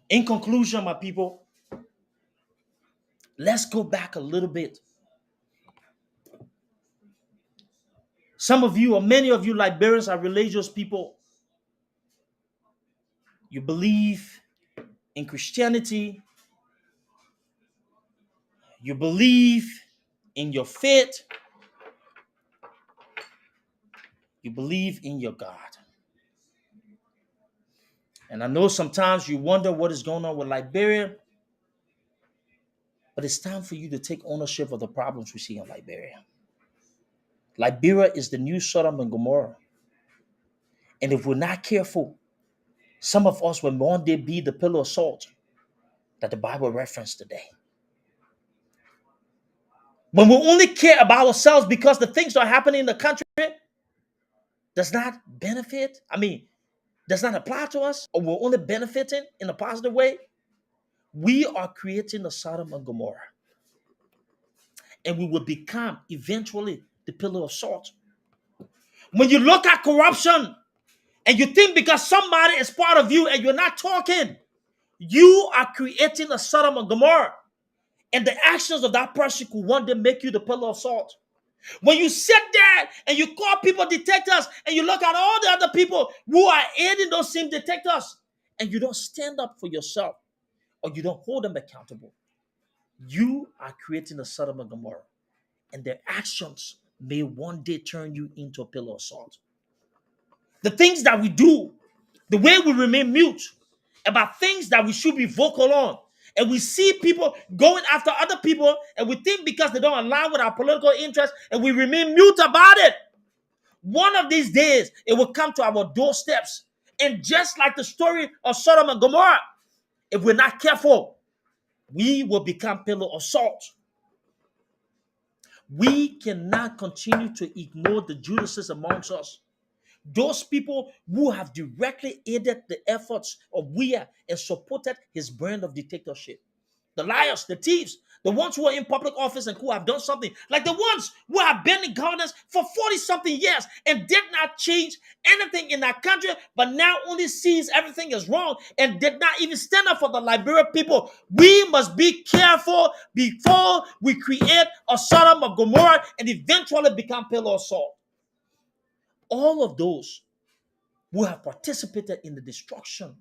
In conclusion, my people, let's go back a little bit. Some of you, or many of you, Liberians, are religious people. You believe in Christianity, you believe in your faith, you believe in your God. And I know sometimes you wonder what is going on with Liberia, but it's time for you to take ownership of the problems we see in Liberia. Liberia is the new Sodom and Gomorrah. And if we're not careful, some of us will one day be the pillar of salt that the Bible referenced today. When we only care about ourselves because the things that are happening in the country does not benefit, does not apply to us, or we're only benefiting in a positive way, we are creating a Sodom and Gomorrah. And we will become eventually the pillar of salt. When you look at corruption and you think because somebody is part of you and you're not talking, you are creating a Sodom and Gomorrah. And the actions of that person could one day make you the pillar of salt. When you sit there and you call people detectors and you look at all the other people who are aiding those same detectors and you don't stand up for yourself or you don't hold them accountable, you are creating a Sodom and Gomorrah. And their actions may one day turn you into a pillar of salt. The things that we do, the way we remain mute about things that we should be vocal on, and we see people going after other people, and we think because they don't align with our political interests, and we remain mute about it. One of these days, it will come to our doorsteps. And just like the story of Sodom and Gomorrah, if we're not careful, we will become pillar of salt. We cannot continue to ignore the Judases amongst us. Those people who have directly aided the efforts of Weah and supported his brand of dictatorship. The liars, the thieves, the ones who are in public office and who have done something, like the ones who have been in governance for 40 something years and did not change anything in that country, but now only sees everything is wrong and did not even stand up for the Liberian people. We must be careful before we create a Sodom of Gomorrah and eventually become pillar of salt. All of those who have participated in the destruction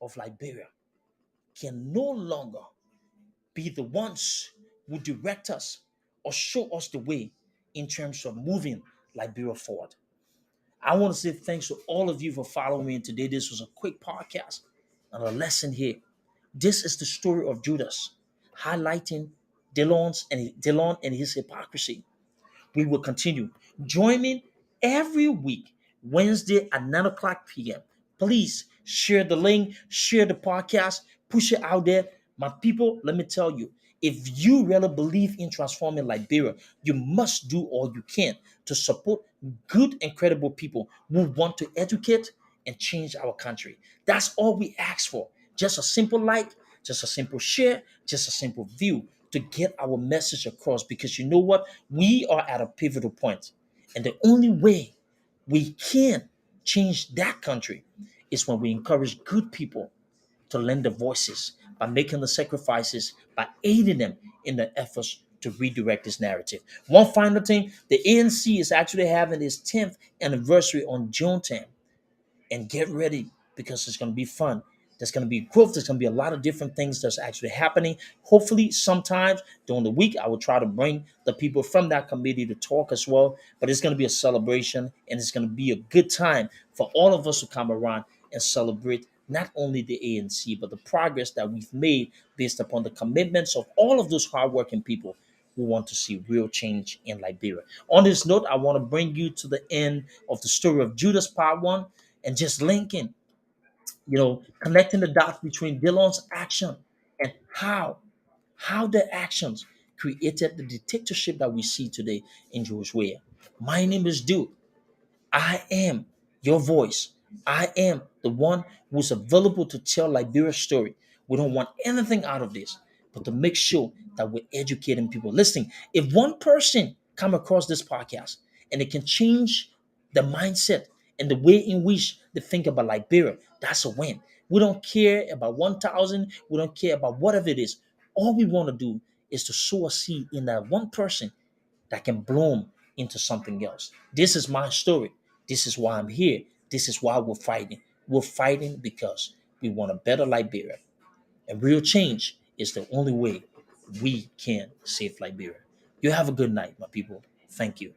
of Liberia can no longer be the ones who direct us or show us the way in terms of moving Liberia forward. I want to say thanks to all of you for following me today. This was a quick podcast and a lesson here. This is the story of Judas, highlighting Dillon and his hypocrisy. We will continue. Join me every week, Wednesday at 9 o'clock p.m. Please share the link, share the podcast, push it out there. My people, let me tell you, if you really believe in transforming Liberia, you must do all you can to support good and credible people who want to educate and change our country. That's all we ask for. Just a simple like, just a simple share, just a simple view to get our message across, because you know what? We are at a pivotal point. And the only way we can change that country is when we encourage good people to lend their voices by making the sacrifices, by aiding them in the efforts to redirect this narrative. One final thing, the ANC is actually having its 10th anniversary on June 10th. And get ready, because it's going to be fun. There's going to be growth. There's going to be a lot of different things that's actually happening. Hopefully, sometimes during the week, I will try to bring the people from that committee to talk as well. But it's going to be a celebration, and it's going to be a good time for all of us to come around and celebrate not only the ANC, but the progress that we've made based upon the commitments of all of those hardworking people who want to see real change in Liberia. On this note, I want to bring you to the end of the story of Judas Part 1 and just linking, connecting the dots between Dillon's action and how their actions created the dictatorship that we see today in Weah. My name is Duke. I am your voice. I am the one who's available to tell Liberia's story. We don't want anything out of this, but to make sure that we're educating people. Listen, if one person come across this podcast and it can change the mindset and the way in which they think about Liberia, that's a win. We don't care about 1,000. We don't care about whatever it is. All we want to do is to sow a seed in that one person that can bloom into something else. This is my story. This is why I'm here. This is why we're fighting. We're fighting because we want a better Liberia. And real change is the only way we can save Liberia. You have a good night, my people. Thank you.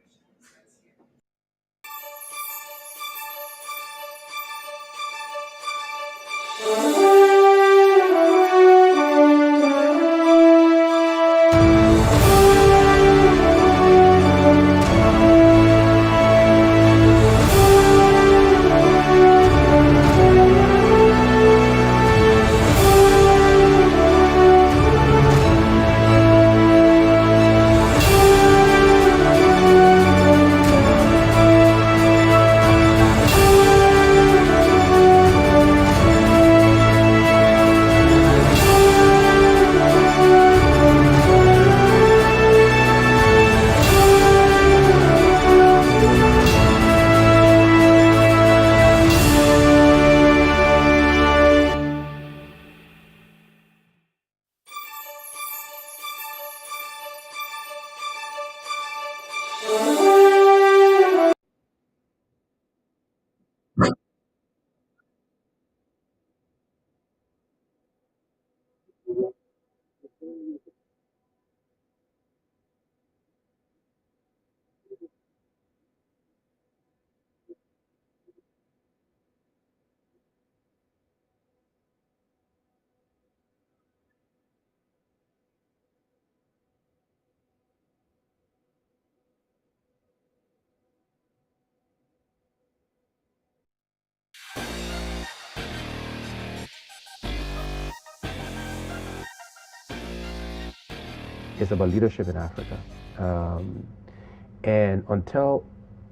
It's about leadership in Africa. Um, and until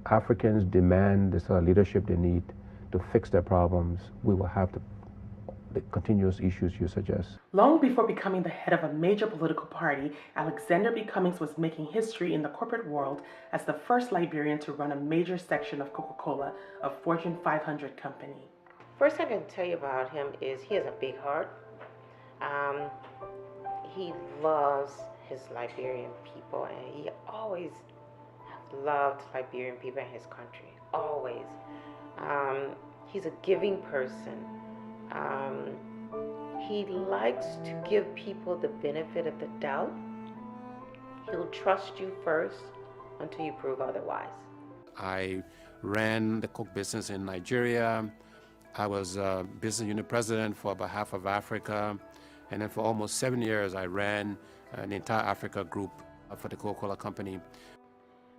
Africans demand the sort of leadership they need to fix their problems, we will have the continuous issues you suggest. Long before becoming the head of a major political party, Alexander B. Cummings was making history in the corporate world as the first Liberian to run a major section of Coca-Cola, a Fortune 500 company. First thing I can tell you about him is he has a big heart. He loves his Liberian people, and he always loved Liberian people and his country, always. He's a giving person. He likes to give people the benefit of the doubt. He'll trust you first until you prove otherwise. I ran the Coke business in Nigeria. I was business unit president for about half of Africa. And then for almost 7 years, I ran an entire Africa group for the Coca-Cola Company.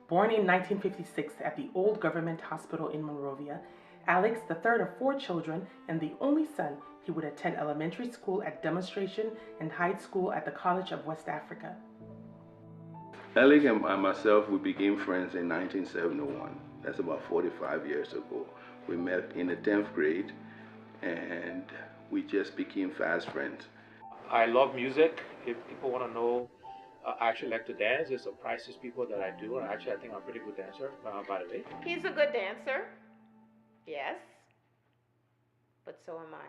Born in 1956 at the Old Government Hospital in Monrovia, Alex, the third of 4 children and the only son, he would attend elementary school at Demonstration and high school at the College of West Africa. Alex and myself, we became friends in 1971. That's about 45 years ago. We met in the 10th grade and we just became fast friends. I love music. If people want to know, I actually like to dance. It surprises people that I do. And actually, I think I'm a pretty good dancer, by the way. He's a good dancer. Yes. But so am I.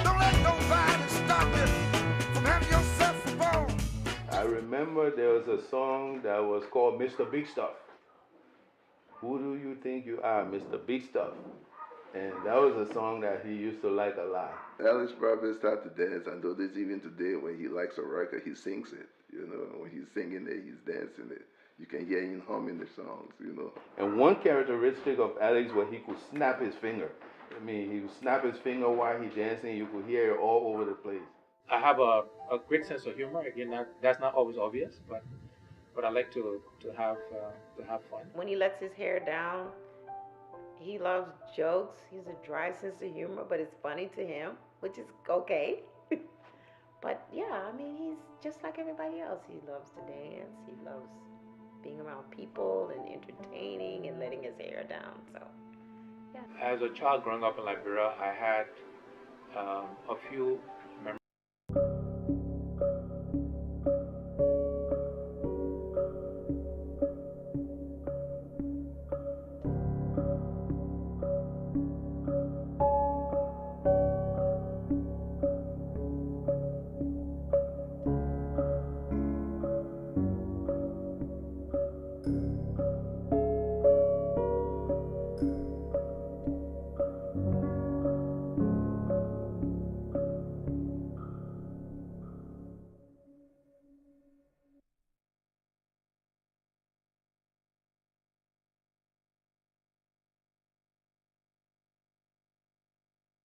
Don't let nobody stop you from having yourself a ball. I remember there was a song that was called Mr. Big Stuff. Who do you think you are, Mr. Big Stuff? And that was a song that he used to like a lot. Alex probably started to dance, and notice even today when he likes a record, he sings it. You know, when he's singing it, he's dancing it. You can hear him humming the songs, you know. And one characteristic of Alex was he could snap his finger. I mean, he would snap his finger while he's dancing. You could hear it all over the place. I have a great sense of humor. Again, that's not always obvious, but I like to have fun. When he lets his hair down, he loves jokes. He's a dry sense of humor, but it's funny to him, which is okay. But yeah, I mean, he's just like everybody else. He loves to dance. He loves being around people and entertaining and letting his hair down. So yeah. As a child growing up in Liberia, I had a few